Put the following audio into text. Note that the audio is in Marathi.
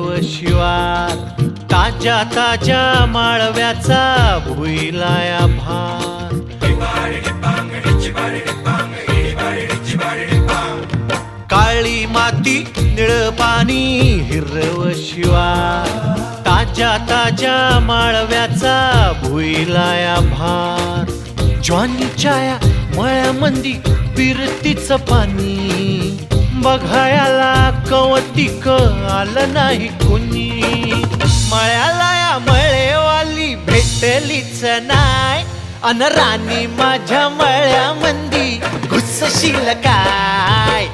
हिरव शिवार, ताज्या ताज्या माळव्याचा भुईलाया भार. काळी माती निळ पाणी हिरव शिवार, ताज्या ताज्या माळव्याचा भुईलाया भार. ज्वानीच्या या मळ्यामंदी फिरतीचं पाणी, बघायला कवतिक आलं नाही कुणी. मळ्याला या मळेवाली भेटलीच नाय, अन राणी माझ्या मळ्यामंदी घुसशील काय.